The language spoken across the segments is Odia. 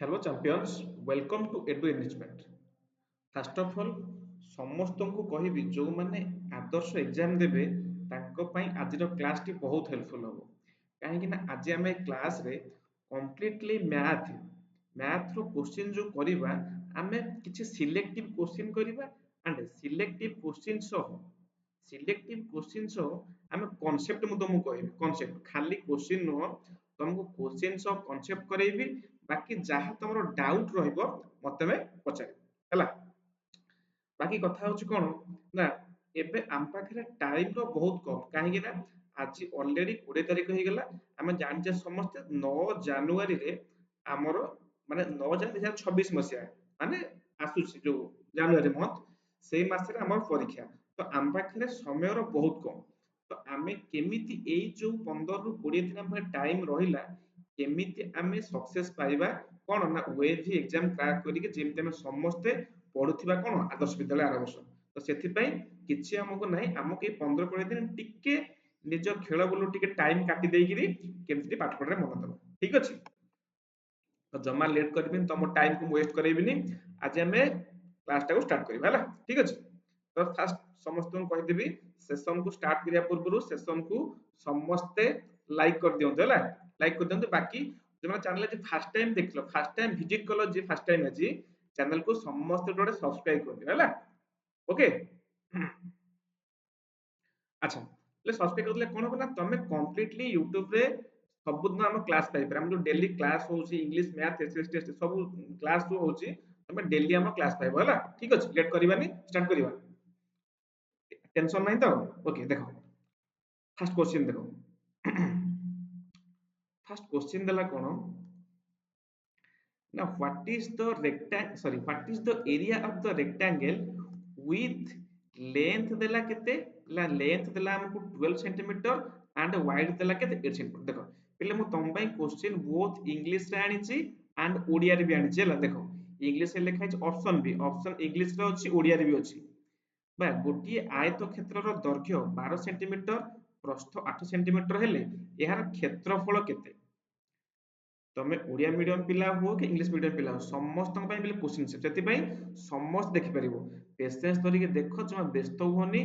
Hello champions, welcome to Edu Enrichment. First of all, ସମସ୍ତଙ୍କୁ କହିବି ଯୋଉମାନେ ଆଦର୍ଶ ଏକ୍ଜାମ ଦେବେ ତାଙ୍କ ପାଇଁ ଆଜିର କ୍ଲାସଟି ବହୁତ ହେଲ୍ପଫୁଲ ହବ। କାହିଁକି ନା ଆଜି ଆମେ କ୍ଲାସରେ କମ୍ପ୍ଲିଟଲି ମ୍ୟାଥର କୋଶ୍ଚିନ୍ ଯୋଉ କରିବା ଆମେ କିଛି ସିଲେକ୍ଟିଭ କୋଶ୍ଚିନ୍ କରିବା ଆଣ୍ଡ ସିଲେକ୍ଟିଭ କୋଶ୍ଚିନ୍ ସହ ଆମେ କନସେପ୍ଟ ମୁଁ ତମକୁ କହିବି କନସେପ୍ଟ ଖାଲି କୋଶ୍ଚିନ୍ ନୁହଁ ତମକୁ କୋଶ୍ଚିନ୍ ସହ କନସେପ୍ଟ କରେଇବି ବାକି ଯାହା ତମର ଡାଉଟ ରହିବ ମତେ ତମେ ପଚାରିବ ହେଲା। ବାକି କଥା ହଉଛି କଣ ନା ଏବେ ଆମ ପାଖରେ ଟାଇମ ର ବହୁତ କମ କାହିଁକି ନା ଆଜି ଅଲରେଡି 20 ତାରିଖ ହେଇଗଲା। ଆମେ ଜାଣିଛେ ସମସ୍ତେ 9 ଜାନୁଆରୀରେ ଆମର ମାନେ 9 ଜାନୁଆରୀ 2026 ମସିହା ମାନେ ଆସୁଛି ଯୋଉ ଜାନୁଆରୀ ମନ୍ଥ ସେଇ ମାସରେ ଆମର ପରୀକ୍ଷା। ତ ଆମ ପାଖରେ ସମୟର ବହୁତ କମ। ତ ଆମେ କେମିତି ଏଇ ଯୋଉ 15 ରୁ 20 ଦିନ ଆମ ଟାଇମ ରହିଲା କେମିତି ଆମେ ସକ୍ସେସ ପାଇବା କଣ ନା ୱେଭି ଏକ୍ଜାମ କ୍ରାକ୍ କରିକି ଯେମିତି ଆମେ ସମସ୍ତେ ପଢୁଥିବା କଣ ଆଦର୍ଶ ବିଦ୍ୟାଳୟ ଆର ବର୍ଷ। ତ ସେଥିପାଇଁ କିଛି ଆମକୁ ନାହିଁ ଆମକୁ ଏଇ 15-20 ଦିନ ଟିକେ ନିଜ ଖେଳ ବୁଲ ଟିକେ ଟାଇମ କାଟି ଦେଇକିରି କେମିତି ପାଠ ପଢାରେ ମନ ଦବ। ଠିକ ଅଛି, ତ ଜମା ଲେଟ୍ କରିବିନି ତମ ଟାଇମ କୁ ୱେଷ୍ଟ କରେଇବିନି। ଆଜି ଆମେ କ୍ଲାସ ଟାକୁ ଷ୍ଟାର୍ଟ କରିବା ହେଲା। ଠିକ ଅଛି, ତ ଫାଷ୍ଟ ସମସ୍ତଙ୍କୁ କହିଦେବି ସେସନ କୁ ଷ୍ଟାର୍ଟ କରିବା ପୂର୍ବରୁ ସେସନ କୁ ସମସ୍ତେ ଲାଇକ୍ କରିଦିଅନ୍ତୁ ହେଲା। ଲାଇକ୍ କରିଦିଅନ୍ତୁ ବାକି ଯୋଉମାନେ ଚ୍ୟାନେଲ ଆଜି ଫାଷ୍ଟ ଟାଇମ ଦେଖିଲ ଫାଷ୍ଟ ଟାଇମ ଭିଜିଟ କଲ ଯେ ଫାଷ୍ଟ ଟାଇମ ଆଜି ଚ୍ୟାନେଲ କୁ ସମସ୍ତେ ଗୋଟେ ସବସ୍କ୍ରାଇବ କରିଦିଅ ହେଲା। ଓକେ, ଆଚ୍ଛା ହେଲେ ସବସ୍କ୍ରାଇବ କରିଦେଲେ କଣ ହବ ନା ତମେ କମ୍ପ୍ଲିଟଲି ୟୁଟ୍ୟୁବ ରେ ସବୁଦିନ ଆମ କ୍ଲାସ ପାଇପାରିବ। ଆମ ଯୋଉ ଡେଲି କ୍ଲାସ ହଉଛି ଇଂଲିଶ ମ୍ୟାଥ ଏସଏସଟି ଟେଷ୍ଟ ସବୁ କ୍ଲାସ ଯୋଉ ହଉଛି ତମେ ଡେଲି ଆମ କ୍ଲାସ ପାଇବ ହେଲା। ଠିକ ଅଛି, ଲେଟ୍ କରିବାନି ଷ୍ଟାର୍ଟ କରିବା, ଟେନସନ ନାହିଁ ତ। ଓକେ ଦେଖ ଫାଷ୍ଟ କ୍ୱେଶ୍ଚିନ୍ ଦେଖ ଫାଷ୍ଟ କ୍ୱେଶ୍ଚିନ୍ ଦେଲା କଣ ନା what is the area of the rectangle with length ଦେଲା କେତେ ନା length ଦେଲା ଆମକୁ 12 ସେଣ୍ଟିମିଟର and wide ଦେଲା କେତେ 8 ସେଣ୍ଟିମିଟର। ଦେଖ ପିଲେ ମୁଁ ତମ ପାଇଁ କ୍ୱେଶ୍ଚିନ୍ ବୋଥ ଇଂଲିଶ ରେ ଆଣିଛି and ଓଡିଆରେ ବି ଆଣିଛି ହେଲା। ଦେଖ ଇଂଲିଶ ରେ ଲେଖା ହେଇଛି ଅପସନ ବି, ଅପସନ ଇଂଲିଶ ରେ ଅଛି ଓଡିଆରେ ବି ଅଛି। ବା ଗୋଟିଏ ଆୟତ କ୍ଷେତ୍ରର ଦୈର୍ଘ୍ୟ 12 ସେଣ୍ଟିମିଟର ପ୍ରସ୍ଥ 8 ସେଣ୍ଟିମିଟର ହେଲେ ଏହାର କ୍ଷେତ୍ରଫଳ କେତେ। ତମେ ଓଡିଆ ମିଡିୟମ ପିଲା ହୁଅ କି ଇଂଲିଶ ମିଡିୟମ ପିଲା ହୁଅ ସମସ୍ତଙ୍କ ପାଇଁ ବି କୋଶ୍ଚିନ୍ ସେଥିପାଇଁ ସମସ୍ତେ ଦେଖିପାରିବ। ପେସେନ୍ସ ଧରିକି ଦେଖ ଜମା ବ୍ୟସ୍ତ ହୁଅନି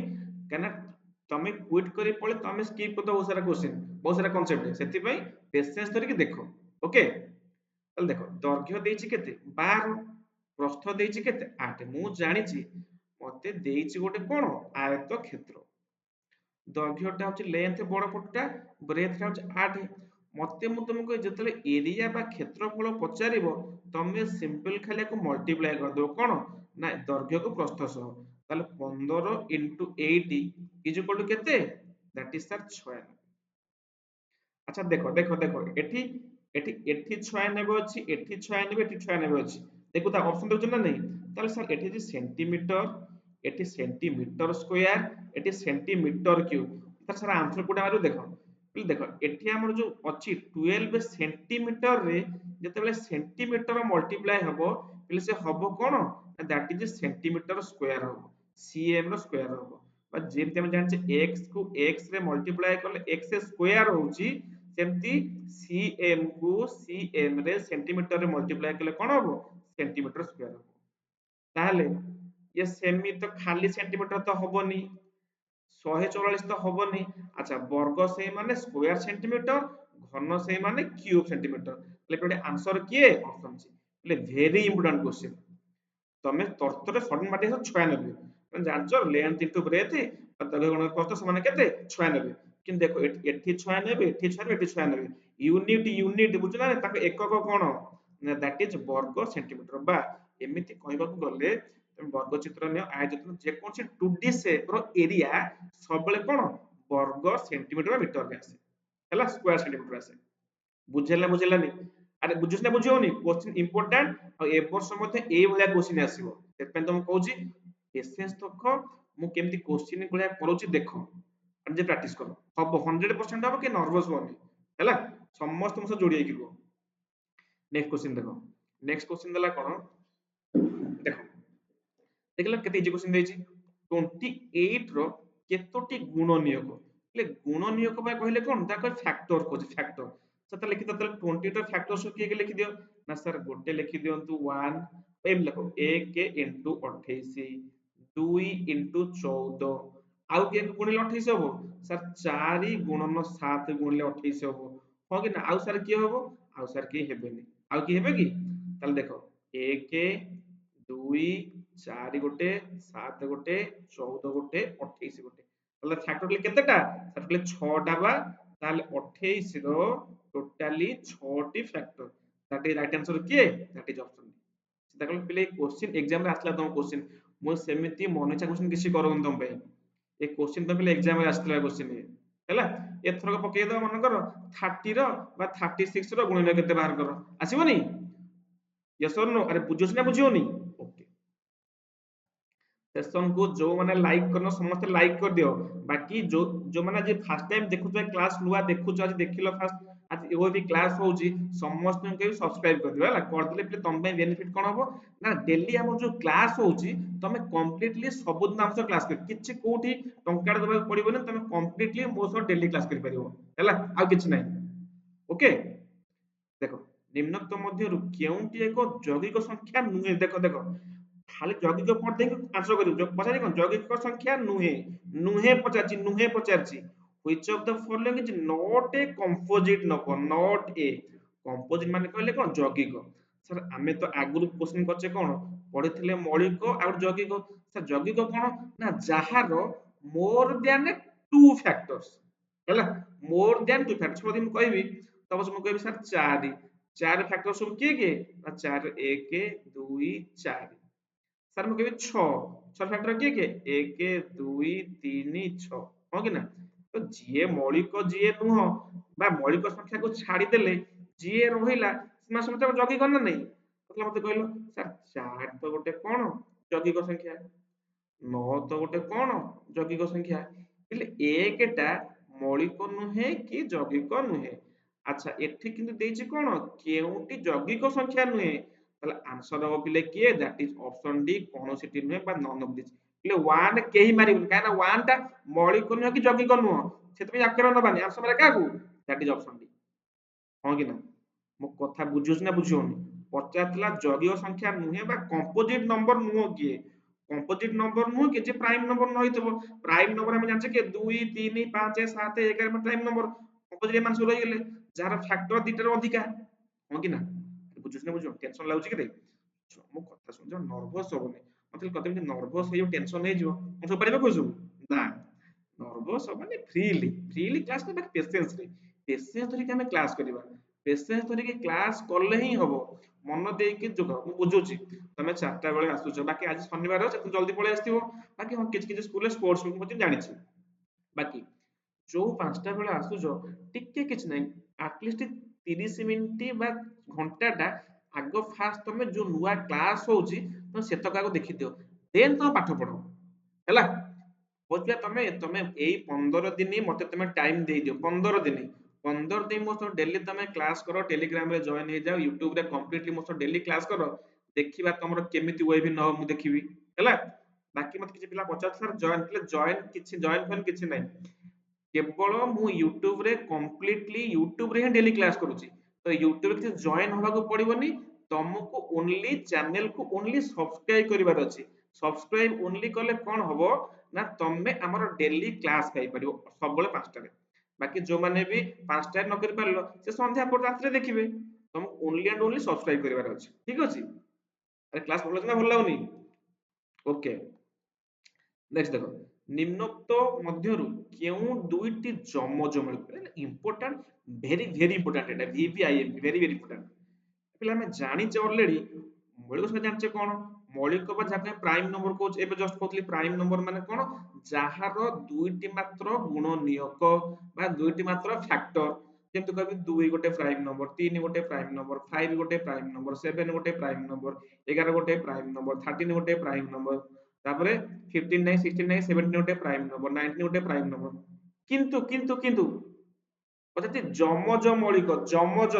କାହିଁକିନା ତମେ କ୍ୱିଟ୍ କରି ପଳେ ତମେ ସ୍କିପ୍ କରିଦବ ବହୁତ ସାରା କୋଶ୍ଚିନ୍ ବହୁତ ସାରା କନସେପ୍ଟ ସେଥିପାଇଁ ପେସେନ୍ସ ଧରିକି ଦେଖ। ଓକେ ତାହେଲେ ଦେଖ ଦୈର୍ଘ୍ୟ ଦେଇଛି କେତେ 12, ପ୍ରସ୍ଥ ଦେଇଛି କେତେ 8। ମୁଁ ଜାଣିଛି ମତେ ଦେଇଛି ଗୋଟେ କଣ ଆୟତ କ୍ଷେତ୍ର, ଦୈର୍ଘ୍ୟଟା ହଉଛି ଲେନ୍ଥ ବଡ ପଟଟା ବ୍ରେଥଟା ହଉଛି 8। ମତେ ମୁଁ ତମକୁ ଯେତେବେଳେ ଏରିଆ ବା କ୍ଷେତ୍ରଫଳ ପଚାରିବ ତମେ ସିମ୍ପଲ ଖାଲି ଆକୁ ମଲ୍ଟିପ୍ଲାଏ କରିଦବ କଣ ନା ଦୈର୍ଘ୍ୟକୁ ପ୍ରସ୍ଥ ସହ। ତାହେଲେ 15 into 8 is equal to କେତେ that is sir 96। ଆଚ୍ଛା ଦେଖ ଦେଖ ଦେଖ ଏଠି ଏଠି ଏଠି 96 ଅଛି ଏଠି 96 ଏଠି 96 ଅଛି। ଦେଖୁ ତା ଅପସନ ଦଉଛନ୍ତି ନା ନାହିଁ। ତାହେଲେ ସାର୍ ଏଠି ଅଛି ସେଣ୍ଟିମିଟର ଏଠି ସେଣ୍ଟିମିଟର ସ୍କୋୟାର ଏଠି ସେଣ୍ଟିମିଟର କ୍ୟୁବ। ତାହେଲେ ସାର୍ ଆନ୍ସର କୋଉଟା ବାହାରିବ ଦେଖ ଦେଖ ଏଠି ଆମର ଯୋଉ ଅଛି 12 ସେଣ୍ଟିମିଟର ରେ ଯେତେବେଳେ ସେଣ୍ଟିମିଟର ମଲ୍ଟିପ୍ଲାଏ ହବ ହେଲେ ସେ ହବ କଣ ଦ୍ୟାଟ ଇଜ ସେଣ୍ଟିମିଟର ସ୍କୋୟାର ହବ, ସିଏମ ର ସ୍କୋୟାର ହବ। ବା ଯେମିତି ଆମେ ଜାଣିଛେ x କୁ x ରେ ମଲ୍ଟିପ୍ଲାଏ କଲେ x ସ୍କୋୟାର ହଉଛି ସେମିତି cm କୁ cm ରେ ସେଣ୍ଟିମିଟର ରେ ମଲ୍ଟିପ୍ଲାଏ କଲେ କଣ ହବ ସେଣ୍ଟିମିଟର ସ୍କୋୟାର ହବ। ତାହେଲେ ଇଏ ସେମି ତ ଖାଲି ସେଣ୍ଟିମିଟର ତ ହବନି 144 ତ ହବନି। ଆଚ୍ଛା ବର୍ଗ ସେଇ ମାନେ ସ୍କୋୟାର ସେଣ୍ଟିମିଟର ଘନ ସେଇ ମାନେ କ୍ୟୁବ ସେଣ୍ଟିମିଟର। ହେଲେ ଗୋଟେ ଆନ୍ସର କିଏ ଅପସନ ସି। ହେଲେ ଭେରି ଇମ୍ପୋର୍ଟାଣ୍ଟ କ୍ୱେଶ୍ଚିନ୍ ତମେ ତରତରେ ସଡନ ମାଟି 96 ମାନେ ଜାଣିଛ ଲେନ୍ଥ ଇንଟୁ ବ୍ରେଥ ଦୈର୍ଘ୍ୟ ଗୁଣନ ପ୍ରସ୍ଥ ସମାନ କେତେ 96। କିନ୍ତୁ ଦେଖ ଏଠି 96 ଏଠି 96 ଏଠି 96 ୟୁନିଟ ୟୁନିଟ ବୁଝୁଛ ନା ତାଙ୍କ ଏକକ କଣ ନା ଦ୍ୟାଟ ଇଜ ବର୍ଗ ସେଣ୍ଟିମିଟର। ବା ଏମିତି କହିବାକୁ ଗଲେ ତମେ ବର୍ଗ ଚିତ୍ର ନିଅ ଆୟତନ ଯେକୌଣସି 2D ସେପ ର ଏରିଆ ସବୁବେଳେ କଣ ବର୍ଗ ସେଣ୍ଟିମିଟର ବା ମିଟରରେ ଆସେ ହେଲା ସ୍କୋୟାର ସେଣ୍ଟିମିଟର ଆସେ। ବୁଝିଲା ବୁଝିଲାନି ଆରେ ବୁଝୁଛି ନା ବୁଝି ହଉନି କ୍ୱେଶ୍ଚିନ୍ ଇମ୍ପୋର୍ଟାଣ୍ଟ ଆଉ ଏ ବର୍ଷ ମଧ୍ୟ ଏଇଭଳିଆ କ୍ୱେଶ୍ଚିନ୍ ଆସିବ। ସେଥିପାଇଁ ତ ମୁଁ କହୁଛି ପେସେନ୍ସ ରଖ ମୁଁ କେମିତି କ୍ୱେଶ୍ଚିନ୍ ଭଳିଆ କରୁଛି ଦେଖ ନିଜେ ପ୍ରାକ୍ଟିସ କର ହବ 100% ହବ କି ନର୍ଭସ ହୁଅନି ହେଲା। ସମସ୍ତଙ୍କ ସହ ଯୋଡି ହେଇକି ରୁହ। ନେକ୍ସଟ କ୍ୱେଶ୍ଚିନ୍ ଦେଖ ନେକ୍ସଟ କ୍ୱେଶ୍ଚିନ୍ ଦେଲା କଣ ଦେଖ ଦେଖିଲ କେତେ ଇଜି କ୍ୱେଶ୍ଚିନ୍ ଦେଇଛି 28 ର କେତୋଟି ଗୁଣ ନିୟୋଗ। ହେଲେ ଗୁଣ ନିୟୋଗ ପାଇଁ କହିଲେ କଣ ତାକୁ ଫ୍ୟାକ୍ଟର କହୁଛି ଫ୍ୟାକ୍ଟର। ସେଟା ଲେଖି ତାହେଲେ 20 ର ଫ୍ୟାକ୍ଟର କିଏ କିଏ ଲେଖିଦିଅ ना सर गोटे लिखि दियंतु 1 एम लिखो 1 इंटू 28 2 इंटू 14 आउ के गुणिले 28 हबो सर 4 गुणन 7 गुणिले 28 हबो हो कि ना आउ सर की हबो आउ सर की हेबेनी आउ की हेबे की ताले देखो 1 2 4 गोटे 7 गोटे 14 गोटे 28 गोटे তাহলে ফ্যাক্টরিয়াল কেতেটা ফ্যাক্টরিয়াল 6টা বা তাহলে 28 র টোটালি 6টি factor that is right answer কিଏ দ্যাট ইজ অপশন ডি দেখো ପିଲେ क्वेश्चन एग्जाम ରେ ଆସିଲା ତମ क्वेश्चन ମୁଁ ସେମିତି ମନେ ଇଚ୍ଛା क्वेश्चन କିଛି କରୁନି ତମ ପାଇଁ ଏ क्वेश्चन ତ ପିଲେ एग्जाम ରେ ଆସିଥିଲା क्वेश्चन ହେଲା ଏଥରକ ପକେଇ ଦବା ମନେ କର 30 ର ବା 36 ର ଗୁଣନ କେତେ ବାହାର କର ଆସିବନି यस और नो अरे बुझो ना बुझियोनी ओके सेशन को जो माने लाइक करनो समस्त लाइक कर दियो बाकी जो माने जे फर्स्ट टाइम देखुछ क्लास नुआ देखुछ आज देखिलो फर्स्ट आज एगो भी क्लास होउची समस्त के सब्सक्राइब कर दियो हला कर दिले प्ले तम पे बेनिफिट कोन हबो ना डेली हमर जो क्लास होउची तमे कंप्लीटली सब दिन हमसे क्लास कर किछि कोठी टंका देबा पड़िबो तमे कंप्लीटली मो सो डेली क्लास कर परिबो हला आ किछि नै ओके देखो निम्नोक्त मध्यरु केउंटी एक यौगिक संख्या नुहे देखो देखो खाली यौगिक पढ़ देंगे आंसर करियो पचारि कोन यौगिक संख्या नुहे नुहे पचारची which of the following is not a composite number not a composite माने कहले कोन यौगिक सर आमे तो आगुरु क्वेश्चन करछे कोन पढिथिले मौलिक और यौगिक सर यौगिक कोन ना जहार मोर देन टू फैक्टर्स ହେଲା मोर देन टू फैक्टर्स पदी ମୁଁ କହିବି तब से ମୁଁ କହିବି सर 4 4 फैक्टर सब किए किए ना 4 1 2 4 सर ମୁଁ କହିବି 6 6 फैक्टर किए किए 1 2 3 6 ହଁ କି ନା ତ ଯିଏ ମୌଳିକ ଯିଏ ନୁହ ବା ମୌଳିକ ସଂଖ୍ୟାକୁ ଛାଡି ଦେଲେ ଯିଏ ରହିଲା ସେମାନେ ସମସ୍ତେ ଯୌଗିକ ନା ନାହିଁ ତାହେଲେ ମତେ କହିଲ ସାର୍ 4 ତ ଗୋଟେ କଣ ଯୌଗିକ ସଂଖ୍ୟା 9 ତ ଗୋଟେ କଣ ଯୌଗିକ ସଂଖ୍ୟା ହେଲେ 1 ଟା ମୌଳିକ ନୁହେଁ କି ଯୌଗିକ ନୁହେଁ ଆଚ୍ଛା ଏଠି କିନ୍ତୁ ଦେଇଛି କଣ କେଉଁଟି ଯୌଗିକ ସଂଖ୍ୟା ନୁହେଁ ତାହେଲେ ଆନ୍ସର ହବ ପିଲେ କିଏ ଦ୍ୟାଟ୍ ଇଜ ଅପସନ ଡି କୌଣସିଟି ନୁହେଁ ବା ନନ୍ ଅଫ ଦିସ୍ ପିଲେ 1 କେହି ମାରିବୁନି କାହିଁକି ନା 1 ଟା ମୌଳିକ ନୁହେଁ କି ଯୌଗିକ ନୁହଁ ସେଥିପାଇଁ ଆକାର ନବାନି ଆନ୍ସର ମାରେ କାହାକୁ ଦ୍ୟାଟ୍ ଇଜ ଅପସନ ଡି ହଁ କି ନା ମୋ କଥା ବୁଝୁଛି ନା ବୁଝିବନି ପଚାରିଥିଲା ଯୌଗିକ ସଂଖ୍ୟା ନୁହେଁ ବା କମ୍ପୋଜିଟ ନମ୍ବର ନୁହଁ କିଏ कंपोजिट नंबर नुह कि जे प्राइम नंबर न होइतबो प्राइम नंबर हम जानछे कि 2 3 5 7 11 में प्राइम नंबर कंपोजिट मान सब रहि गेले जार फैक्टर दिटर अधिका हो कि ना बुझुछ ना बुझो टेंशन लाउची कि रे मो कथा सुन नर्वस होबने मतलब कते मिनिट नर्वस हे टेंशन हे जिवो हम सब परिबे कोइ सब ना नर्वस हबने फ्रीली क्लास करबा पेशेंस रे पेशेंस धरि के हम क्लास करबा पेशेंस धरि के क्लास करले ही हबो मन देकी जोग मु बुझुची तमे 4टा बेले आसुछ बाकी आज शनिवार আছে তুমি জলদি পড়ে আসथिबो बाकी हम किछ किछ स्कूल स्पोर्ट्स मु जानिछि बाकी जो 5टा बेले आसुछ टिके किछ नै एटलीस्ट 30 मिनिट बा घंटाटा आगो फास्ट तमे जो नुआ क्लास होउची तो सेतक आगो देखि दियो देन तो पाठ पढो ହେଲା बोझा तमे तमे एई 15 दिन मते तमे टाइम दे दियो 15 दिन 15 दिन मो तो डेली तमे क्लास करो टेलीग्राम रे जॉइन हे जाओ यूट्यूब रे कंप्लीटली मो तो डेली क्लास करो देखिबा तमरो केमिति वेबी न मु देखिबी हैला बाकी मते किछि पिला पचार सर जॉइन प्ले जॉइन किछि जॉइन फन किछि नै केवल मु यूट्यूब रे कंप्लीटली यूट्यूब रे ही डेली क्लास करूची तो यूट्यूब रे जॉइन होबा को पड़िबोनी तुमको ओनली चैनल को ओनली सब्सक्राइब करिवार अछि सब्सक्राइब ओनली कले कोन हबो ना तमे हमर डेली क्लास पाई परिबो सबले 5टा रे बाकी जो माने भी 5टा न करि पारलो से संध्या पर रात्रि देखिबे तुम ओनली एंड ओनली सब्सक्राइब करिवार अछि ठीक अछि अरे क्लास भल ना भल लागुनी ओके नेक्स्ट देखो निम्नोक्त मध्यरु केउ दुईटी जमज मिल इंपोर्टेंट वेरी इंपोर्टेंट एटा वीवीआईएम वेरी इंपोर्टेंट पिला हमें जानिचे ऑलरेडी मौलिक संख्या जानिचे कोन मौलिक बा जाके प्राइम नंबर को एबे जस्ट कहतली प्राइम नंबर माने कोन जाहार दुईटी मात्र गुणनियक बा दुईटी मात्र फैक्टर जेमति कहबी 2 गोटे प्राइम नंबर 3 गोटे प्राइम नंबर 5 गोटे प्राइम नंबर 7 गोटे प्राइम नंबर 11 गोटे प्राइम नंबर 13 गोटे प्राइम नंबर तापरे 15 নাই 16 নাই 17 गोटे प्राइम नंबर 19 गोटे प्राइम नंबर किंतु पछते जमज मौलिक जमज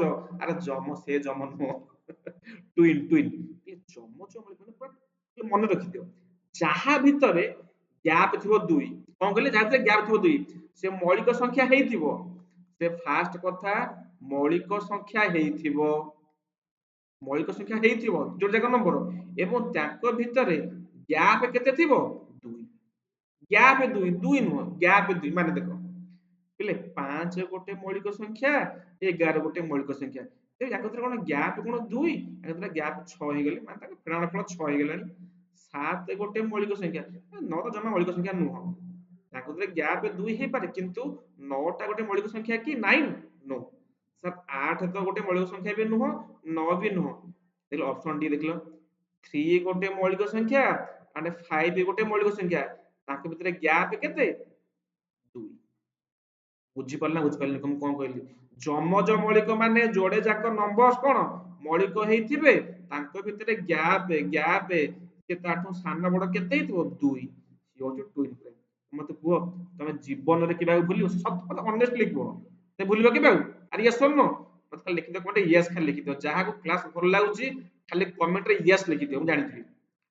अरे जम से जम नो ट्विन ये जमज मौलिक माने मन रखि दियो जाहा भितरे गैप थिबो 2 कोन कहले जाहा भितरे गैप थिबो 2 से मौलिक संख्या हेइथिबो से फास्ट कथा मौलिक संख्या हेइथिबो ମୌଳିକ ସଂଖ୍ୟା ହେଇଥିବ ଯୋଉଟା ଯାକ ନମ୍ବର ଏବଂ ତାଙ୍କ ଭିତରେ ଗ୍ୟାପ କେତେ ଥିବ 2 ଗ୍ୟାପ 2 2 ନୁହଁ ଗ୍ୟାପ 2 ମାନେ ଦେଖ ପିଲେ 5 ଗୋଟେ ମୌଳିକ ସଂଖ୍ୟା 11 ଗୋଟେ ମୌଳିକ ସଂଖ୍ୟା ୟାଙ୍କ ଭିତରେ କଣ ଗ୍ୟାପ କଣ 2 ୟାଙ୍କ ଭିତରେ ଗ୍ୟାପ 6 ହେଇଗଲେ ମାନେ ତାଙ୍କ ଫେଣାଫଳ 6 ହେଇଗଲାଣି 7 ଗୋଟେ ମୌଳିକ ସଂଖ୍ୟା 9 ତ ଜମା ମୌଳିକ ସଂଖ୍ୟା ନୁହଁ ତାଙ୍କ ଭିତରେ ଗ୍ୟାପ 2 ହେଇପାରେ କିନ୍ତୁ 9 ଟା ଗୋଟେ ମୌଳିକ ସଂଖ୍ୟା କି 9 नो सर 8 ତ ଗୋଟେ ମୌଳିକ ସଂଖ୍ୟା ବି ନୁହଁ 9 ବି ନୁହଁ ଦେଖିଲ ଅପସନ ଡି ଦେଖିଲ 3 ଗୋଟେ ମୌଳିକ ସଂଖ୍ୟା and 5 ଗୋଟେ ମୌଳିକ ସଂଖ୍ୟା ତାଙ୍କ ଭିତରେ ଗ୍ୟାପ କେତେ 2 ବୁଝିପାରିଲ ନା ବୁଝିପାରିଲେ ମୁଁ କଣ କହିଲି ଯମଜ ମୌଳିକ ମାନେ ଯୋଡେ ଯାକ ନମ୍ବର କଣ ମୌଳିକ ହେଇଥିବେ ତାଙ୍କ ଭିତରେ ଗ୍ୟାପ ସେ ତାଠୁ ସାନ ବଡ କେତେ ହେଇଥିବ 2 ସିଏ ହଉଛି ଟୁଇନ ଫ୍ଲେମ୍ ମତେ କୁହ ତମେ ଜୀବନରେ କେବେ ଭୁଲିବ ସତ କଥା ଅନେଷ୍ଟଲି କୁହ ତମେ ଭୁଲିବ କେବେ ଆରେ ୟେସ୍ ଅର୍ नो ମତେ ଖାଲି ଲେଖିଦିଅ କମେଣ୍ଟ ୟେସ୍ ଖାଲି ଲେଖିଦିଅ ଯାହାକୁ କ୍ଲାସ ଭଲ ଲାଗୁଛି ଖାଲି କମେଣ୍ଟରେ ୟେସ୍ ଲେଖିଦିଅ ମୁଁ ଜାଣିଥିବି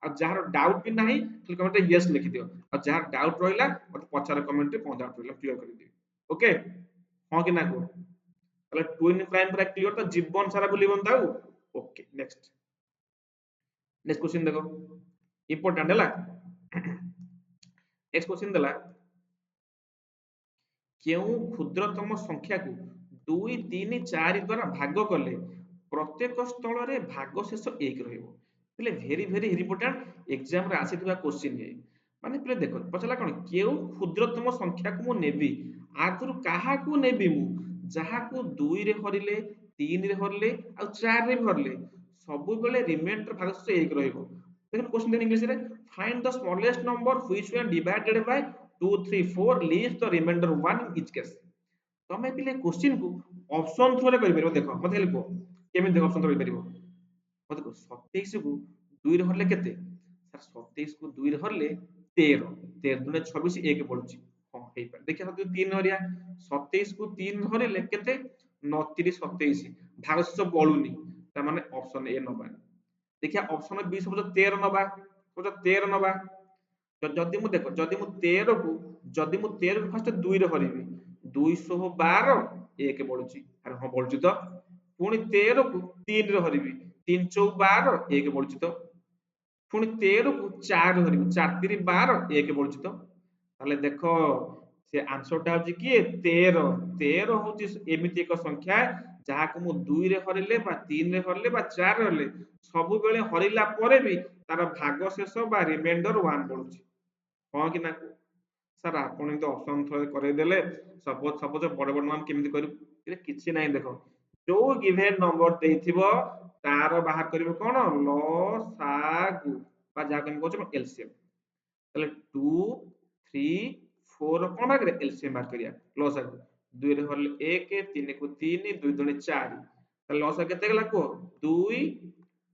ଆଉ ଯାହାର ଡାଉଟ ବି ନାହିଁ ଖାଲି କମେଣ୍ଟରେ ୟେସ୍ ଲେଖିଦିଅ ଆଉ ଯାହାର ଡାଉଟ ରହିଲା ମତେ ପଚାର କମେଣ୍ଟରେ କଣ ଡାଉଟ ରହିଲା କ୍ଲିୟର କରିଦିଅ ओके हाँ कि ना को তাহলে টুইন প্রাইম পুরা ক্লিয়ার তো জীবন সারা ভুলিবন তাও ওকে নেক্সট নেক্সট क्वेश्चन देखो इंपोर्टेंट है नेक्स्ट क्वेश्चन देला କେଉଁ କ୍ଷୁଦ୍ରତମ ସଂଖ୍ୟାକୁ 2 3 4 ଦ୍ୱାରା ଭାଗ କଲେ ପ୍ରତ୍ୟେକ ସ୍ଥଳରେ ଭାଗ ଶେଷ 1 ରହିବ ହେଲେ ଭେରି ଇମ୍ପୋର୍ଟାଣ୍ଟ ଏକ୍ସାମ ରେ ଆସିଥିବା କ୍ୱେଶ୍ଚିନ୍ ଏ ମାନେ ପିଲେ ଦେଖ ପଚାରିଲା କଣ କେଉଁ କ୍ଷୁଦ୍ରତମ ସଂଖ୍ୟାକୁ ମୁଁ ନେବି ଆଗରୁ କାହାକୁ ନେବି ମୁଁ ଯାହାକୁ 2 ରେ ହରିଲେ 3 ରେ ହରିଲେ ଆଉ 4 ରେ ବି ହରିଲେ ସବୁବେଳେ ରିମାଇଣ୍ଡର ଭାଗ ଶେଷ 1 ରହିବ देखो क्वेश्चन देन इंग्लिश रे find the smallest number which when divided by 2 3 4 leaves the remainder 1 in each case तमे पिले क्वेश्चन को ऑप्शन थ्रू रे करि परिबो देखो मते खाली को केमिति देखो ऑप्शन थ्रू करि परिबो मते को 27 को 2 रे हरले केते सर 27 को 2 रे हरले 13 13 दुने 26 1 पडुची हां हेइ पर देखिया तो 3 हरिया 27 को 3 हरले केते 29 27 भाग से बळुनी त माने ऑप्शन ए नबा देखिए ऑप्शन बी सब 13 नबा सब 13 नबा तो जदि मु देखो जदि मु 13 को जदि मु 13 को फास्ट 2 रे हरिबी 212 1 बढुची अरे हां बढुची तो पुणी 13 को 3 रे हरिबी 3 चौ 12 1 बढुची तो पुणी 13 को 4 रे हरिबी 4 3 12 1 बढुची तो তাহলে দেখো সে আনসারটা হচ্ছে কি 13 13 হচ্ছে এমিতি এক সংখ্যা যাহাକୁ ମୁଁ 2 ରେ ହରିଲେ ବା 3 ରେ ହରିଲେ ବା 4 ରେ ହରିଲେ ସବୁବେଳେ ହରିଲା ପରେ ବି ତାର ଭାଗ ଶେଷ ବା ରିମାଇଣ୍ଡର 1 ବଢୁଛି ହଁ କି ନା ସାର୍ ଆପଣ ଏମିତି ଅପସନ ଥରେ କରେଇଦେଲେ ସପୋଜ ସପୋଜ ବଡ ବଡ ମାନ କେମିତି କରିବୁ ଏରେ କିଛି ନାହିଁ ଦେଖ ଯୋଉ ଗିଭେନ ନମ୍ବର ଦେଇଥିବ ତାର ବାହାର କରିବ କଣ ଲସାଗୁ ବା ଯାହାକୁ ଆମେ କହୁଛେ ଏଲସିଏମ তাহলে 2 3 4 কোন ভাগরে এলসিএম বার করিয়া লসাগু 2 রে হলে 1 3 को 3 2 দুনে 4 তাহলে লসাগু কেতে গলা কো 2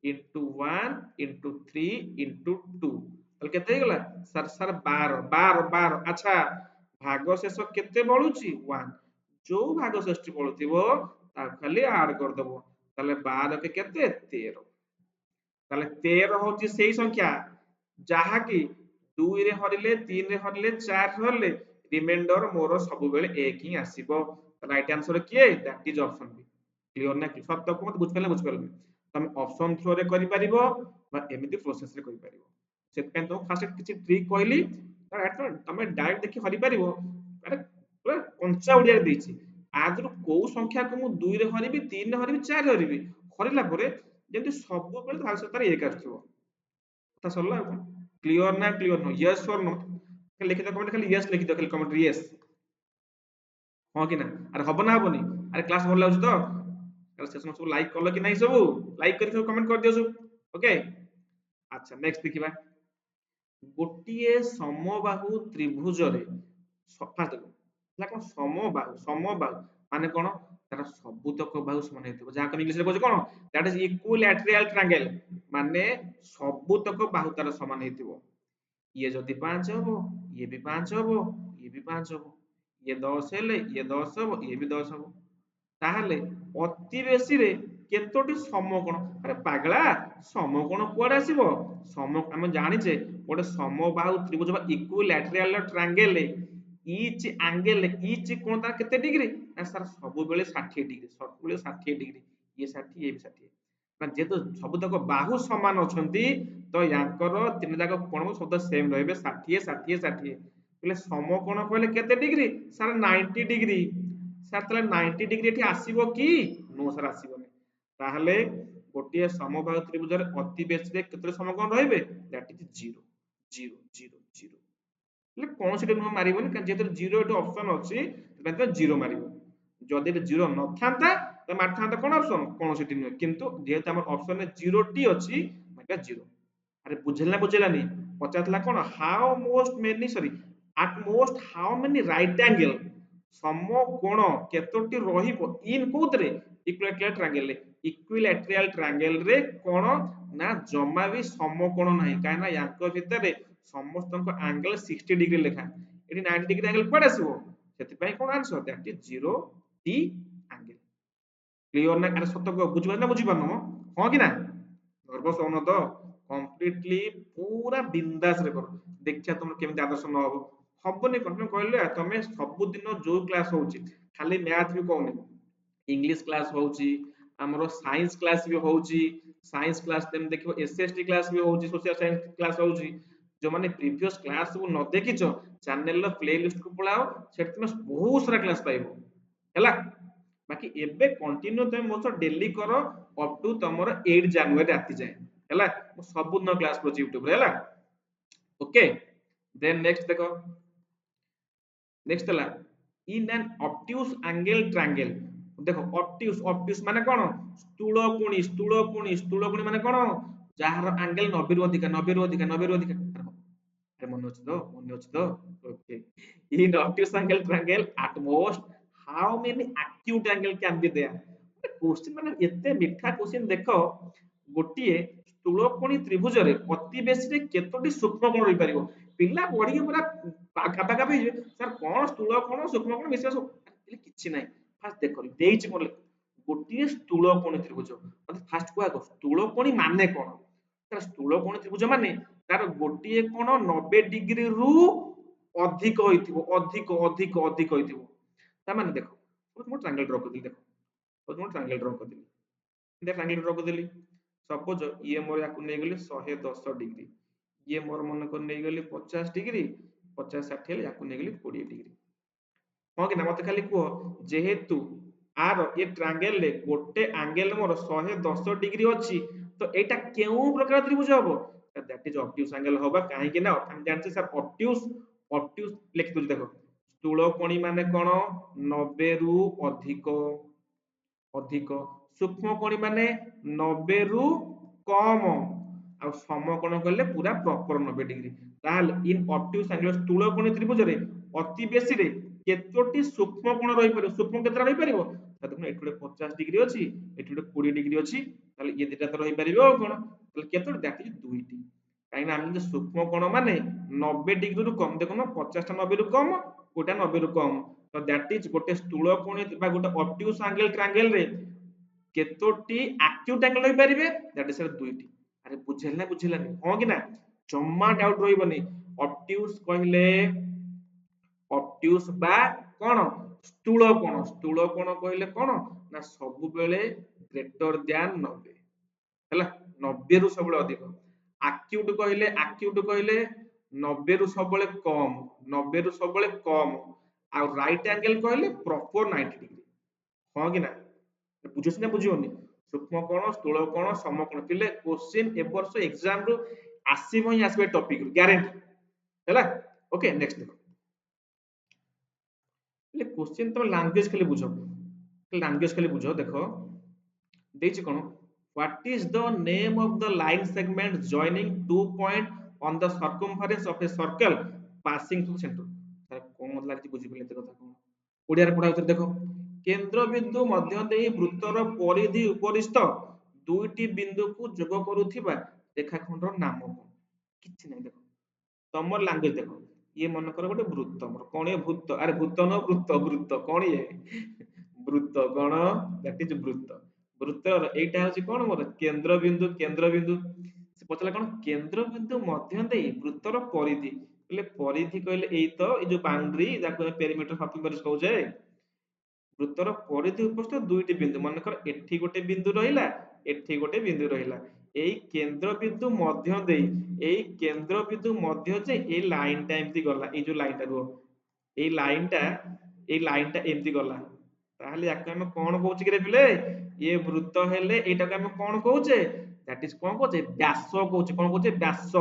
into 1 into 3 into 2 তাহলে কেতে গলা স্যার স্যার 12 12 12 আচ্ছা ভাগ শেষ কেতে বলুচি 1 जो भाग षष्ठी বলুথিবো তা খালি আড করে দেবো তাহলে 12 কে কেতে 13 তাহলে 13 হচ্ছে সেই সংখ্যা যাহা কি 2 ରେ ହରିଲେ 3 ରେ ହରିଲେ 4 ରେ ହରିଲେ ରିମାଇଣ୍ଡର ମୋର ସବୁବେଳେ 1 ହିଁ ଆସିବ ରାଇଟ ଆନ୍ସର କିଏ that is option B clear ନା କି ସତ କୁ ମତେ ବୁଝିପାରିଲେ ତମେ ଅପସନ ଥ୍ରୋ ରେ କରିପାରିବ ବା ଏମିତି ପ୍ରୋସେସ ରେ କରିପାରିବ ସେଥିପାଇଁ ତ ଫାଷ୍ଟ କିଛି ଟ୍ରିକ୍ କହିଲି ତମେ ଡାଇରେକ୍ଟ ଦେଖି ହରିପାରିବ ଆରେ ପୁରା କଞ୍ଚା ଓଡିଆରେ ଦେଇଛି ଆଦିରୁ କୋଉ ସଂଖ୍ୟାକୁ ମୁଁ 2 ରେ ହରିବି 3 ରେ ହରିବି 4 ରେ ହରିବି ହରିଲା ପରେ ଯେମିତି ସବୁବେଳେ ଭାଗ ତାର 1 ଆସୁଥିବ କଥା ସରିଲା ଆଉ କଣ क्लियर ना क्लियर नो यस और नो लिखि दो कमेंट खाली यस लिखि दो खाली कमेंट यस हां कि ना अरे हबो ना हबोनी अरे क्लास भल लागछ तो अरे सेशन सब लाइक करलो कि नहीं सब लाइक करि सब कमेंट कर दियो सब ओके अच्छा नेक्स्ट देखिबा गोटिए समबाहु त्रिभुजरे सफा देखो ହେଲା କଣ ସମବାହୁ ମାନେ କଣ ତାର ସବୁତକ ବାହୁ ସମାନ ହେଇଥିବ ଯାହାକୁ ଆମେ ଇଂଲିଶରେ କହୁଛେ କଣ ଦ୍ୟାଟ ଇଜ ଇକ୍ୱିଲାଟରାଲ ଟ୍ରାଙ୍ଗେଲ ମାନେ ସବୁତକ ବାହୁ ତାର ସମାନ ହେଇଥିବ ଇଏ ଯଦି 5 ହବ ଇଏ ବି 5 ହବ ଇଏ ବି 5 ହବ ଇଏ 10 ହେଲେ ଇଏ 10 ହବ ଇଏ ବି 10 ହବ ତାହେଲେ ଅତି ବେଶୀରେ କେତୋଟି ସମକୋଣ ଆରେ ପାଗଳା ସମକୋଣ କୁଆଡେ ଆସିବ ଆମେ ଜାଣିଛେ ଗୋଟେ ସମବାହୁ ତ୍ରିଭୁଜ ବା ଇକ୍ୱିଲାଟରାଲ ଟ୍ରାଙ୍ଗେଲ ଇଚ୍ ଆଙ୍ଗେଲ ଇଚ୍ କୋଣ ତାର କେତେ ଡିଗ୍ରୀ ନା ସାର୍ ସବୁବେଳେ 60 ଡିଗ୍ରୀ ସବୁବେଳେ 60 ଡିଗ୍ରୀ ଇଏ 60 ଇଏ ବି 60 ନା ଯେହେତୁ ସବୁତକ ବାହୁ ସମାନ ଅଛନ୍ତି ତ ୟାଙ୍କର ତିନି ଯାକ କୋଣ ସବୁ ସେମ ରହିବେ 60 60 60। ବୋଲେ ସମକୋଣ କହିଲେ କେତେ ଡିଗ୍ରୀ ସାର୍ 90 ଡିଗ୍ରୀ। ସାର୍ ତାହେଲେ 90 ଡିଗ୍ରୀ ଏଠି ଆସିବ କି? नो ସାର୍ ଆସିବନି। ତାହେଲେ ଗୋଟିଏ ସମବାହୁ ତ୍ରିଭୁଜରେ ଅତି ବେଶୀରେ କେତେ ସମକୋଣ ରହିବେ? That is 0 0 0 0। ହେଲେ କୌଣସିଟି ନୁହଁ ମାରିବନି କାରଣ ଯେହେତୁ ଜିରୋ ଏଠି ଅପସନ ଅଛି ସେଥିପାଇଁ ତ ଜିରୋ ମାରିବ। ଯଦି ଏଠି ଜିରୋ ନଥାନ୍ତା ତ ମାରିଥାନ୍ତା କଣ ଅପସନ କୌଣସିଟି ନୁହେଁ, କିନ୍ତୁ ଯେହେତୁ ଆମର ଅପସନରେ ଜିରୋ ଟି ଅଛି ଏଟା ଜିରୋ। ଆରେ ବୁଝିଲା ନା ବୁଝିଲାନି? ପଚାରିଥିଲା କଣ how most many sorry at most how many right angle ସମକୋଣ କେତୋଟି ରହିବ ଇନ୍ କୋଉଥିରେ ଇକ୍ୱିଲାଟରାଲ ଟ୍ରାଙ୍ଗେଲ ରେ। ଇକ୍ୱିଲାଟରାଲ ଟ୍ରାଙ୍ଗେଲ ରେ କଣ ନା ଜମା ବି ସମକୋଣ ନାହିଁ, କାହିଁକି ନା ୟାଙ୍କ ଭିତରେ ସମସ୍ତଙ୍କ ଆଙ୍ଗେଲ 60 ଡିଗ୍ରୀ ଲେଖା। ଏଠି 90 ଡିଗ୍ରୀ ଆଙ୍ଗେଲ କୁଆଡେ ଆସିବ? ସେଥିପାଇଁ କଣ answer that is 0 T angle. Clear ନା? ଆରେ ସତ କୁହ ବୁଝିପାରୁଛ ନା ବୁଝିପାରୁନ ମ? ହଁ କି ନା? ନର୍ଭସ ହଉନ ତ? କମ୍ପ୍ଲିଟଲି ପୁରା ବିନ୍ଦାସ ରେ କର। ଦେଖିବା ତମର କେମିତି ଆଦର୍ଶ ନ ହବ। ହବନି କଣ ତମେ କହିଲେ ତମେ ସବୁଦିନ ଯୋଉ କ୍ଲାସ ହଉଛି ଖାଲି ମ୍ୟାଥ ବି କହୁନି, ଇଂଲିଶ କ୍ଲାସ ହଉଛି, ଆମର ସାଇନ୍ସ କ୍ଲାସ ବି ହଉଛି, ସାଇନ୍ସ କ୍ଲାସ ତମେ ଦେଖିବ ଏସଏସଟି କ୍ଲାସ ବି ହଉଛି, ସୋସିଆଲ ସାଇନ୍ସ କ୍ଲାସ ହଉଛି। ଯୋଉମାନେ ପ୍ରିଭିୟସ କ୍ଲାସ ସବୁ ନ ଦେଖିଛ ଚ୍ୟାନେଲର ପ୍ଲେ ଲିଷ୍ଟ କୁ ପଳାଅ, ସେଠି ତମେ ବହୁତ ସାରା କ୍ଲାସ ପାଇବ ହେଲା। ବାକି ଏବେ କଣ୍ଟିନ୍ୟୁ ତମେ ମୋ ସହ ଡେଲି କର ଅପ ଟୁ ତମର 8 ଜାନୁଆରୀ ରାତି ଯାଏ ହେଲା। ମୁଁ ସବୁଦିନ କ୍ଲାସ କରୁଛି ୟୁଟ୍ୟୁବ ରେ ହେଲା। ଓକେ ଦେନ୍ ନେକ୍ସଟ ଦେଖ, ନେକ୍ସଟ ହେଲା ଇନ୍ ଆନ୍ ଅବଟ୍ୟୁଜ ଆଙ୍ଗେଲ ଟ୍ରାଙ୍ଗେଲ। ଦେଖ ଅବଟ୍ୟୁଜ ଅବଟ୍ୟୁଜ ମାନେ କଣ? ସ୍ଥୂଳ କୋଣୀ ସ୍ଥୂଳ କୋଣୀ ସ୍ଥୂଳ କୋଣୀ ମାନେ କଣ? ଯାହାର ଆଙ୍ଗେଲ 90 ରୁ ଅଧିକା 90 ରୁ ଅଧିକା 90 ରୁ ଅଧିକା। ଆରେ ମନେ ଅଛି ତ? ମନେ ଅଛି ତ? Okay in obtuse angle triangle at most how many acute angle can be there. Question ମାନେ ଏତେ ମିଠା କୋଶ୍ଚିନ୍ ଦେଖ, ଗୋଟିଏ ସ୍ଥୂଳକୋଣୀ ତ୍ରିଭୁଜରେ ଅତି ବେଶୀରେ କେତୋଟି ସୂକ୍ଷ୍ମକୋଣ ରହିପାରିବ? ପିଲା ପଢିକି ପୁରା କାପାକାପି ହେଇଯିବେ ସାର୍ କଣ ସ୍ଥୂଳକୋଣ ସୂକ୍ଷ୍ମକୋଣ ମିଶିବା ସବୁ କିଛି ନାହିଁ। ଫାଷ୍ଟ ଦେଖ ଦେଇଛି କଣ, ଗୋଟିଏ ସ୍ଥୂଳକୋଣୀ ତ୍ରିଭୁଜ ମତେ ଫାଷ୍ଟ କୁହ ଆଗ ସ୍ଥୂଳକୋଣୀ ମାନେ କଣ? ତାର ସ୍ଥୂଳକୋଣୀ ତ୍ରିଭୁଜ ମାନେ ତାର ଗୋଟିଏ କୋଣ 90 ଡିଗ୍ରୀରୁ ଅଧିକ ହୋଇଥିବ, ଅଧିକ ଅଧିକ ଅଧିକ ହୋଇଥିବ। ତାମାନେ ଦେଖ ମୁଁ ଟ୍ରାଙ୍ଗେଲ ଡ୍ର କରିଦେଲି, ଦେଖ ମୁଁ ଟ୍ରାଙ୍ଗେଲ ଡ୍ର କରିଦେଲି, ଟ୍ରାଙ୍ଗେଲ ଡ୍ର କରିଦେଲି। ସପୋଜ ଇଏ ମୋର ୟାକୁ ନେଇଗଲି 110 ଡିଗ୍ରୀ, ଇଏ ମୋର ମନେକର ନେଇଗଲି 50 ଡିଗ୍ରୀ, 50 60 ହେଲେ ୟାକୁ ନେଇଗଲି 20 ଡିଗ୍ରୀ। ହଁ କି ନା? ମତେ ଖାଲି କୁହ ଯେହେତୁ ଆର ଏ ଟ୍ରାଙ୍ଗେଲ ରେ ଗୋଟେ ଆଙ୍ଗେଲ ମୋର 110 ଡିଗ୍ରୀ ଅଛି ତ ଏଇଟା କେଉଁ ପ୍ରକାର ତ୍ରିଭୁଜ ହବ? ଦ୍ୟାଟ୍ ଇଜ ଅବଟ୍ୟୁଜ ଆଙ୍ଗେଲ ହବ। କାହିଁକି ନା ଆମେ ଜାଣିଛେ ସାର୍ ଅବଟ୍ୟୁଜ ଅବଟ୍ୟୁଜ ଲେଖି ଦଉଛି ଦେଖ ସ୍ଥୂଳକୋଣୀ ମାନେ କଣ 90 ରୁ ଅଧିକ ଅଧିକ, ସୂକ୍ଷ୍ମକୋଣୀ ମାନେ 90 ରୁ କମ, ଆଉ ସମକୋଣ କହିଲେ ପୁରା ପ୍ରପର 90 ଡିଗ୍ରୀ। ତାହେଲେ ଇନ୍ ଅବଟ୍ୟୁଜ ଆଙ୍ଗେଲ ସ୍ଥୂଳକୋଣୀ ତ୍ରିଭୁଜରେ ଅତି ବେଶୀରେ କେତୋଟି ସୂକ୍ଷ୍ମକୋଣ ରହିପାରିବ? ସୂକ୍ଷ୍ମ କେତେଟା ରହିପାରିବ? ଦେଖୁନ ଏଠି ଗୋଟେ 50 ଡିଗ୍ରୀ ଅଛି, ଏଠି ଗୋଟେ 20 ଡିଗ୍ରୀ ଅଛି, ତାହେଲେ ଇଏ ଦିଟା ତ ରହିପାରିବ ଆଉ କଣ? ତାହେଲେ କେତୋଟି? ଦ୍ୟାଟ୍ ଇଜ 2ଟି। କାହିଁକି ନା ଆମେ ଯଦି ସୂକ୍ଷ୍ମକୋଣ ମାନେ 90 ଡିଗ୍ରୀରୁ କମ, ଦେଖୁନ 50 ଟା 90 ରୁ କମ, କୋଉଟା 90 ରୁ କମ, ତ ଦ୍ୟାଟ୍ ଇଜ ଗୋଟେ ସ୍ଥୂଳକୋଣୀ ବା ଗୋଟେ ଅବଟ୍ୟୁଜ ଆଙ୍ଗେଲ ଟ୍ରାଙ୍ଗେଲ ରେ କେତୋଟି ଆକ୍ୟୁଟ ଆଙ୍ଗେଲ ରହିପାରିବେ? ଦ୍ୟାଟ୍ ଇଜ 2ଟି। ଆରେ ବୁଝିଲା ନା ବୁଝିଲାନି? ହଁ କି ନା? ଜମା ଡାଉଟ ରହିବନି। ଅବଟ୍ୟୁଜ କହିଲେ ଅବଟ୍ୟୁଜ ବା କଣ ସ୍ଥୂଳ କୋଣ, ସ୍ଥୂଳ କୋଣ କହିଲେ କଣ ନା ସବୁବେଳେ ଗ୍ରେଟର ଦ୍ୟାନ 90 ହେଲା, 90 ରୁ ସବୁବେଳେ ଅଧିକ। ଆକ୍ୟୁଟ କହିଲେ 90 ରୁ ସବୁବେଳେ କମ, 90 ରୁ ସବୁବେଳେ କମ, ଆଉ ରାଇଟ ଆଙ୍ଗେଲ କହିଲେ ପ୍ରପର 90 ଡିଗ୍ରୀ। ହଁ କି ନା? ବୁଝୁଛି ନା ବୁଝିବନି? ସୂକ୍ଷ୍ମ କୋଣ ସ୍ଥୂଳ କୋଣ ସମକୋଣ ପିଲେ କ୍ୱେଶ୍ଚିନ୍ ଏ ବର୍ଷ ଏକ୍ସାମ ରୁ ଆସିବ ହିଁ ଆସିବ ଟପିକ ରୁ ଗ୍ୟାରେଣ୍ଟି ହେଲା। ଓକେ ନେକ୍ସଟ ଦେଖ, क्वेश्चन तुम लैंग्वेज खाली बुझ, लैंग्वेज खाली बुझ। देखो ଦେଇଛି କଣ, what is the name of the line segment joining 2 point on the circumference of a circle passing through center? ତାର କଣ ମତ ଲାଗୁଛି ବୁଝିପାରିଲେ ଏତେ କଥା କଣ? ଓଡିଆରେ ପଢା ହଉଛି ଦେଖ, କେନ୍ଦ୍ର ବିନ୍ଦୁ ମଧ୍ୟ ଦେଇ ବୃତ୍ତର ପରିଧି ଉପରିସ୍ଥ ଦୁଇଟି ବିନ୍ଦୁକୁ ଯୋଗ କରୁଥିବା ରେଖାଖଣ୍ଡର ନାମ କଣ? କିଛି ନାହିଁ। ଦେଖ ତମର ଲାଙ୍ଗୁଏଜ ଦେଖ, ଇଏ ମନେକର ଗୋଟେ ବୃତ୍ତ, ମୋର କଣ ଇଏ ଭୂତ, ଆରେ ଭୂତ ନ ବୃତ୍ତ, ବୃତ୍ତ କଣ ଇଏ ବୃତ୍ତ କଣ ଦ୍ୟାଟ୍ ଇଜ ବୃତ୍ତ। ବୃତ୍ତର ଏଇଟା ହଉଛି କଣ ମୋର କେନ୍ଦ୍ରବିନ୍ଦୁ, କେନ୍ଦ୍ରବିନ୍ଦୁ। ସେ ପଚାରିଲା କଣ କେନ୍ଦ୍ରବିନ୍ଦୁ ମଧ୍ୟ ଦେଇ ବୃତ୍ତର ପରିଧି, କହିଲେ ପରିଧି କହିଲେ ଏଇ ତ ଏଇ ଯୋଉ ବାଉଣ୍ଡ୍ରି ଯାକୁ ଆମେ ପେରିମିଟର ସର୍କମଫରେନ୍ସ କହୁଛେ। ବୃତ୍ତର ପରିଧି ଉପସ୍ଥିତ ଦୁଇଟି ବିନ୍ଦୁ, ମନେକର ଏଠି ଗୋଟେ ବିନ୍ଦୁ ରହିଲା, ଏଠି ଗୋଟେ ବିନ୍ଦୁ ରହିଲା। ଏଇ କେନ୍ଦ୍ରବିନ୍ଦୁ ମଧ୍ୟ ଦେଇ ଏଇ କେନ୍ଦ୍ରବିନ୍ଦୁ ମଧ୍ୟ ଯେ ଏଇ ଲାଇନଟା ଏମିତି ଗଲା, ଏଇ ଯୋଉ ଲାଇନଟା ରୁହ, ଏଇ ଲାଇନଟା ଏଇ ଲାଇନଟା ଏମିତି ଗଲା, ତାହେଲେ ୟାକୁ ଆମେ କଣ କହୁଛେ କି ରେ ପିଲେ? ଇଏ ବୃତ୍ତ ହେଲେ ଏଇଟାକୁ ଆମେ କଣ କହୁଛେ? ଦ୍ୟାଟ ଇଜ କଣ କହୁଛେ? ବ୍ୟାସ କହୁଛେ। କଣ କହୁଛେ? ବ୍ୟାସ।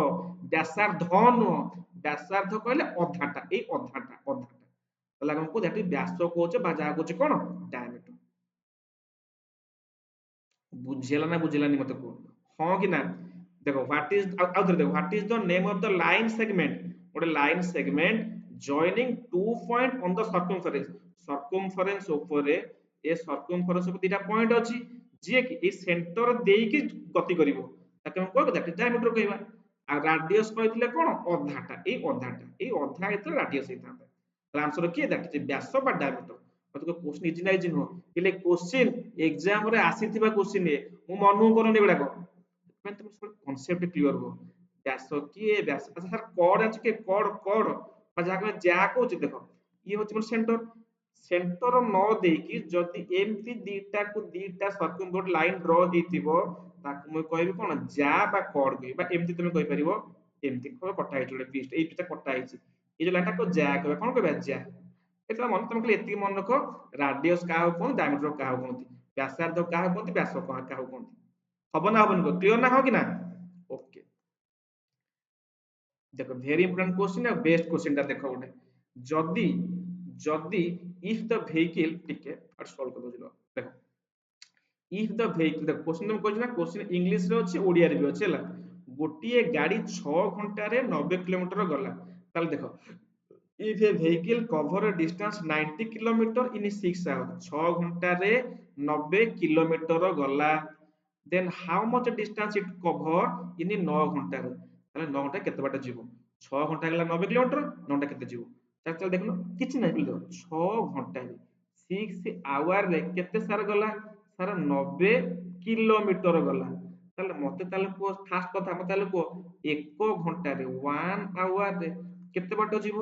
ବ୍ୟାସାର୍ଧ ନୁହଁ, ବ୍ୟାସାର୍ଧ କହିଲେ ଅଧାଟା, ଏଇ ଅଧାଟା ଅଧାଟା, ତାହେଲେ ଆମେ କହୁ ଦ୍ୟାଟ ଇଜ ବ୍ୟାସ କହୁଛେ ବା ଯାହା କହୁଛେ କଣ? ଡାୟାମିଟର। ବୁଝିଲା ନା ବୁଝିଲାନି ମତେ କୁହ, ହଁ କି ନା? ଦେଖ ହ୍ୱାଟ ଇଜ, ଆଉ ଥରେ ଦେଖ, what is the name of the line segment? ଗୋଟେ line segment joining two point on the circumference. Circumference ଉପରେ, ଏ ସରକମଫରେନ୍ସ ଉପରେ ଦିଟା ପଏଣ୍ଟ ଅଛି, ଯିଏ କି ଏଇ ସେଣ୍ଟର ଦେଇକି ଗତି କରିବ, ତାକୁ ଆମେ କହିବା ଦ୍ୟାଟ ଇଜ ଡାୟାମିଟର କହିବା। ଆଉ ରାଡିୟସ କହିଥିଲେ କଣ? ଅଧାଟା, ଏଇ ଅଧାଟା, ଏଇ ଅଧା ହେଇଥିଲେ ରାଡିୟସ ହେଇଥାନ୍ତା। ତାହେଲେ ଆନ୍ସର କିଏ? ଦ୍ୟାଟ ଇଜ ବ୍ୟାସ ବା ଡାୟାମିଟର। ମତେ କୋଶ୍ଚିନ ଇଜି ନା ଇଜି ନୁହଁ? ହେଲେ କୋଶ୍ଚିନ ଏକ୍ସାମ ରେ ଆସିଥିବା କୋଶ୍ଚିନ ମୁଁ ମନକୁ କରୁନି ଏଗୁଡାକ, ସେଥିପାଇଁ ତମେ ସବୁ କନସେପ୍ଟ କ୍ଲିୟର ହୁଅ। ବ୍ୟାସ କିଏ? ବ୍ୟାସ, ଆଚ୍ଛା ସାର୍ କଡ ଅଛି କିଏ? କଡ, କଡ ବା ଯାହାକୁ ଆମେ ଯା କହୁଛେ, ଦେଖ ଇଏ ହଉଛି ମୋର ସେଣ୍ଟର। ସେଣ୍ଟର ନ ଦେଇକି ଯଦି ଏମିତି ଦିଟାକୁ ଦିଟା ସର୍କଲ ଗୋଟେ ଲାଇନ ଡ୍ର ହେଇଥିବ, ତାକୁ ମୁଁ କହିବି କଣ? ଯା ବା କଡ କହିବି। ବା ଏମିତି ତମେ କହିପାରିବ, ଏମିତି କଟା ହେଇଛି ଗୋଟେ ପିସ୍, ଏଇ ପିସଟା କଟା ହେଇଛି, ଏଇ ଯୋଉ ଲାଇନଟାକୁ ଯା କହିବା। କଣ କହିବା? ଯା। ଏଟା ମନେ, ତମେ ଖାଲି ଏତିକି ମନେ ରଖ, ରାଡିୟସ କାହାକୁ କୁହନ୍ତି, ଡାୟାମିଟର କାହାକୁ କୁହନ୍ତି, ବ୍ୟାସାର୍ଧ କାହାକୁ କୁହନ୍ତି, ବ୍ୟାସ କାହାକୁ କୁହନ୍ତି। ହବ ନା ହବନି? କ୍ଲିୟର ନା? ହଁ କି ନା? ଓକେ। ଦେଖ ଭେରି ଇମ୍ପୋର୍ଟାଣ୍ଟ क्वेश्चन ଆଉ ବେଷ୍ଟ क्वेश्चन ଟା ଦେଖ ଗୋଟେ, ଯଦି ଯଦି ଇଫ ଦ ଭେହିକିଲ, ଟିକେ ସଲ୍ଭ କରି ଦଉଚି ଦେଖ, ଇଫ ଦ ଭେହିକିଲ, ଦେଖ क्वेश्चन ମୁଁ କହିଛି ନା, क्वेश्चन ଇଂଲିଶ ରେ ଅଛି, ଓଡିଆରେ ବି ଅଛି ହେଲା। ଗୋଟିଏ ଗାଡି 6 ଘଣ୍ଟାରେ 90 କିଲୋମିଟର ଗଲା, ତାହେଲେ ଦେଖ if a vehicle cover a distance 90 kilometer in 6 hours, 6 ଘଣ୍ଟାରେ 90 କିଲୋମିଟର ଗଲା, then how much distance it cover in 9 ଘଣ୍ଟାରେ? ତାହେଲେ 9 ଘଣ୍ଟା କେତେ ବାଟ ଯିବ? 6 ଘଣ୍ଟା ଗଲା 90 କିଲୋମିଟର, 9 ଘଣ୍ଟା କେତେ ଯିବ? ତାହେଲେ ଦେଖିଲ କିଛି ନାହିଁ, ଦେଖ 6 ଘଣ୍ଟାରେ 6 ଆୱାର ରେ କେତେ ସାର ଗଲା? ସାର 90 କିଲୋମିଟର ଗଲା। ତାହେଲେ ମତେ ତାହେଲେ କୁହ, ଫାଷ୍ଟ କଥା ମତେ ତାହେଲେ କୁହ, 1 ଘଣ୍ଟାରେ 1 ଆୱାର ରେ କେତେ ବାଟ ଯିବ?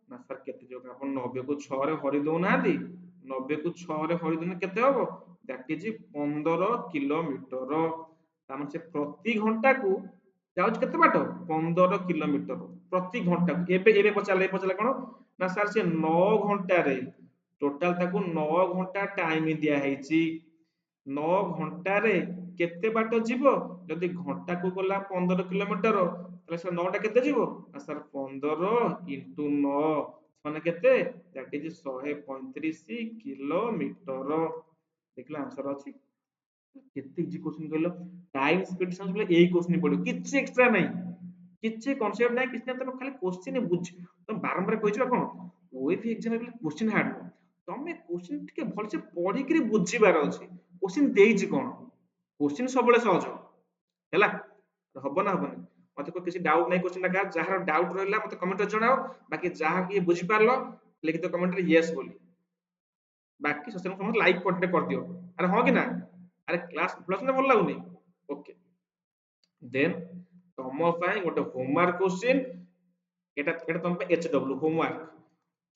ନା ସାର୍ କେତେ ଯିବ? ଆପଣ 90 କୁ 6 ରେ ହରି ଦଉନାହାନ୍ତି, 90 କୁ 6 ରେ ହରି ଦେଲେ କେତେ ହବ? That is 15 kilometre. ତାମାନେ ସେ ପ୍ରତି ଘଣ୍ଟାକୁ ଯାଉଛି କେତେ ବାଟ? 15 କିଲୋମିଟର ପ୍ରତି ଘଣ୍ଟାକୁ। ଏବେ ଏବେ ପଚାରିଲେ କଣ? ନା ସାର୍ ସେ 9 ଘଣ୍ଟାରେ, ଟୋଟାଲ ତାକୁ 9 ଘଣ୍ଟା ଟାଇମ ଦିଆ ହେଇଛି, 9 ଘଣ୍ଟାରେ କେତେ ବାଟ ଯିବ? ଯଦି ଘଣ୍ଟାକୁ ଗଲା 15 କିଲୋମିଟର, ତାହେଲେ ସାର୍ 9 ଟା କେତେ ଯିବ? ନା ସାର୍ 15 ଇଣ୍ଟୁ 9 ମାନେ କେତେ? That is 135 kilometre. ଦେଖିଲ ଆନ୍ସର ଅଛି। କେତେ ଇଜି क्वेश्चन କହିଲ? ଟାଇମ ସ୍ପିଡ ସାଇନ୍ସ ବୋଲେ ଏଇ क्वेश्चन ପଡିବ, କିଛି ଏକ୍ସଟ୍ରା ନାହିଁ, କିଛି କନସେପ୍ଟ ନାହିଁ, କିଛି ନାହିଁ, ତମେ ଖାଲି क्वेश्चन ବୁଝ। ତମେ ବାରମ୍ବାର କହିଛି କଣ, ଓଏଫି ଏକ୍ସାମ ରେ क्वेश्चन ହାର୍ଡ ନୁହଁ, ତମେ क्वेश्चन ଟିକେ ଭଲସେ ପଢିକିରି ବୁଝିବାର ଅଛି, क्वेश्चन ଦେଇଛି କଣ। क्वेश्चन ସବୁବେଳେ ସହଜ ହେଲା, ହବ ନା ହବନି? ମତେ କିଛି ଡାଉଟ ନାହିଁ क्वेश्चन ଟା, ଯାହାର ଡାଉଟ ରହିଲା ମତେ କମେଣ୍ଟ ରେ ଜଣାଅ, ବାକି ଯାହା କି ବୁଝି ପାରିଲ ଲିଖିତ କମେଣ୍ଟ ରେ ୟେସ୍ ବୋଲି, ବାକି ସୋସିଆଲ ସମସ୍ତେ ଲାଇକ୍ କରିଦିଅ କରିଦିଅ। ଆରେ ହଁ କି ନା? ଆରେ କ୍ଲାସ ପ୍ଲସ ନା ଭଲ ଲାଗୁନି? ଓକେ, ଦେନ୍ ତମ ପାଇଁ ଗୋଟେ ହୋମୱାର୍କ क्वेश्चन, এটা এটা ତମ ପାଇଁ ଏଚ୍ ଡବ୍ଲ୍ୟୁ ହୋମୱାର୍କ।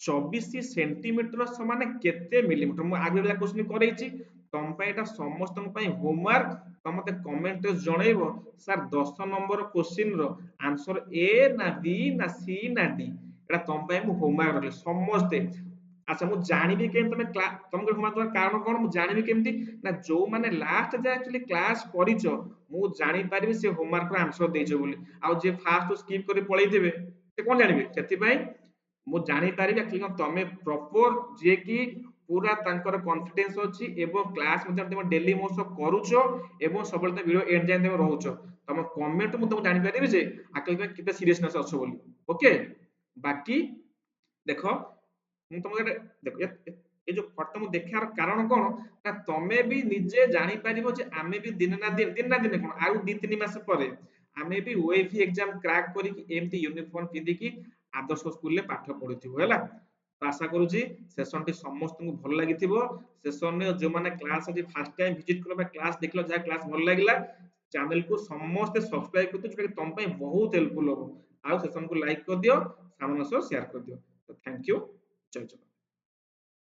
24 ସେଣ୍ଟିମିଟର ସମାନ କେତେ ମିଲିମିଟର? ମୁଁ ଆଗରେ କ୍वेଶ୍ଚନ କରେଇଛି, ତମ ପାଇଁ ଏଟା ସମସ୍ତଙ୍କ ପାଇଁ ହୋମୱାର୍କ। ତମେ ମତେ କମେଣ୍ଟ ରେ ଜଣେଇବ ସାର୍ 10 ନମ୍ବର क्वेश्चन ର ଆନ୍ସର ଏ ନା ବି ନା ସି ନା ଡି। ଏଟା ତମ ପାଇଁ ମୁଁ ହୋମୱାର୍କ ରଖିଲି ସମସ୍ତେ। ଆଚ୍ଛା ମୁଁ ଜାଣିବି କେମିତି ତମେ ତମକୁ ହୋମୱାର୍କ ଦେବାର କାରଣ କଣ? ମୁଁ ଜାଣିବି କେମିତି? ନା ଯୋଉମାନେ ଲାଷ୍ଟ ଯାଏ ଆକ୍ଚୁଆଲି କ୍ଲାସ କରିଛ, ମୁଁ ଜାଣିପାରିବି ସେ ହୋମୱାର୍କ ର ଆନ୍ସର ଦେଇଛ ବୋଲି। ଆଉ ଯିଏ ଫାଷ୍ଟ ସ୍କିପ୍ କରି ପଳେଇଥିବେ ସେ କଣ ଜାଣିବେ? ସେଥିପାଇଁ ମୁଁ ଜାଣିପାରିବି ଆକ୍ଚୁଆଲି ତମେ ପ୍ରପର, ଯିଏ କି ପୁରା ତାଙ୍କର କନଫିଡେନ୍ସ ଅଛି ଏବଂ କ୍ଲାସ ମଧ୍ୟ ତମେ ଡେଲି ମୋ ସହ କରୁଛ ଏବଂ ସବୁବେଳେ ତମେ ଭିଡିଓ ଏଣ୍ଡ ଯାଏଁ ତମେ ରହୁଛ, ତମ କମେଣ୍ଟ ମୁଁ ତମକୁ ଜାଣିପାରିବି ଯେ ଆକ୍ଚୁଆଲି ତମେ କେତେ ସିରିୟସନେସ ଅଛ ବୋଲି। ଓକେ, ବାକି ଦେଖ ମୁଁ ତମକୁ ଦେଖ ଏ ଯୋଉ ଫଟୋ ମୁଁ ଦେଖିବାର କାରଣ କଣ, ନା ତମେ ବି ନିଜେ ଜାଣିପାରିବ ଯେ ଆମେ ବି ଦିନେ ନା ଦିନେ କଣ, ଆଉ 2-3 ମାସ ପରେ ଆମେ ବି ଓଏଫି ଏକ୍ସାମ କ୍ରାକ୍ କରିକି ଏମିତି ୟୁନିଫର୍ମ ପିନ୍ଧିକି ଆଦର୍ଶ ସ୍କୁଲରେ ପାଠ ପଢୁଥିବୁ ହେଲା। ତ ଆଶା କରୁଛି ସେସନଟି ସମସ୍ତଙ୍କୁ ଭଲ ଲାଗିଥିବ। ସେସନରେ ଯୋଉମାନେ କ୍ଲାସ ଆଜି ଫାର୍ଷ୍ଟ ଟାଇମ ଭିଜିଟ କଲ ବା କ୍ଲାସ ଦେଖିଲ, ଯାହା କ୍ଲାସ ଭଲ ଲାଗିଲା, ଚ୍ୟାନେଲକୁ ସମସ୍ତେ ସବସ୍କ୍ରାଇବ କରିଦିଅ, ଯୋଉଟା କି ତମ ପାଇଁ ବହୁତ ହେଲ୍ପଫୁଲ ହବ। ଆଉ ସେସନକୁ ଲାଇକ୍ କରିଦିଅ, ସାଙ୍ଗମାନଙ୍କ ସହ ସେୟାର କରିଦିଅ। ଥ୍ୟାଙ୍କ ୟୁ, ଜୟ ଜଗନ୍ନାଥ।